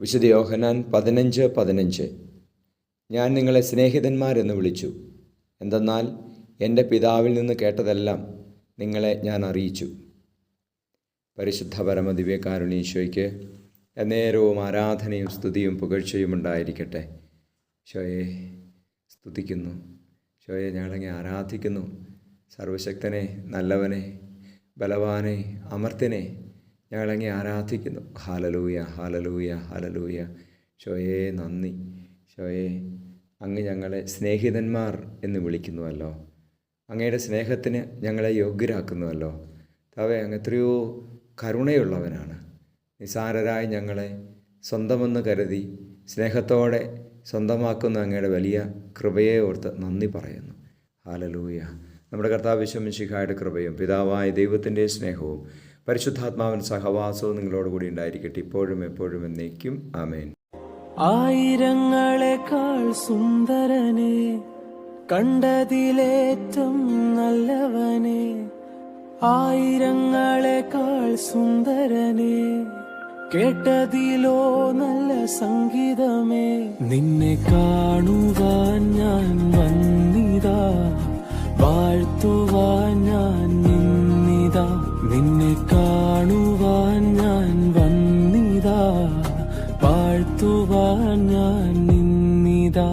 വിശുദ്ധ യോഹന്നാൻ 15:15. ഞാൻ നിങ്ങളെ സ്നേഹിതന്മാരെന്ന് വിളിച്ചു, എന്തെന്നാൽ എൻ്റെ പിതാവിൽ നിന്ന് കേട്ടതെല്ലാം നിങ്ങളെ ഞാൻ അറിയിച്ചു. പരിശുദ്ധ പരമദിവ്യകാരുണ്യീശോയ്ക്ക് എന്നേരവും ആരാധനയും സ്തുതിയും പുകഴ്ചയും ഉണ്ടായിരിക്കട്ടെ. ഈശോയെ സ്തുതിക്കുന്നു, ഈശോയെ ഞങ്ങളങ്ങെ ആരാധിക്കുന്നു. സർവശക്തനെ, നല്ലവനെ, ബലവാനെ, അമർത്യനെ ഞങ്ങളങ്ങെ ആരാധിക്കുന്നു. Hallelujah, hallelujah, hallelujah. ഈശോയെ നന്ദി. ഈശോയെ അങ്ങ് ഞങ്ങളെ സ്നേഹിതന്മാർ എന്ന് വിളിക്കുന്നുവല്ലോ. അങ്ങയുടെ സ്നേഹത്തിന് ഞങ്ങളെ യോഗ്യരാക്കുന്നുവല്ലോ. കർത്താവേ, അങ്ങ് എത്രയോ കരുണയുള്ളവനാണ്. നിസാരരായി ഞങ്ങളെ സ്വന്തമെന്ന് കരുതി സ്നേഹത്തോടെ സ്വന്തമാക്കുന്ന അങ്ങയുടെ വലിയ കൃപയെ ഓർത്ത് നന്ദി പറയുന്നു. ഹല്ലേലൂയ. നമ്മുടെ കർത്താവ് യേശു മിശിഹായുടെ കൃപയും പിതാവായ ദൈവത്തിൻ്റെ സ്നേഹവും പരിശുദ്ധാത്മാവിൻ സഹവാസവും നിങ്ങളോടുകൂടി ഉണ്ടായിരിക്കട്ടെ, ഇപ്പോഴും എപ്പോഴും എന്നേക്കും. ആമേൻ. ആയിരങ്ങളെക്കാൾ സുന്ദരനെ, കണ്ടതിലേറ്റം നല്ലവനെ, ആയിരങ്ങളെക്കാൾ സുന്ദരനെ, കേട്ടതിലോ നല്ല സംഗീതമേ. നിന്നെ കാണുവാൻ ഞാൻ വന്നിതാ, വാഴ്ത്തുവാൻ ഞാൻ നിന്നിതാ. നിന്നെ കാണുവാൻ ഞാൻ വന്നിതാ, വാഴ്ത്തുവാൻ ഞാൻ നിന്നിതാ.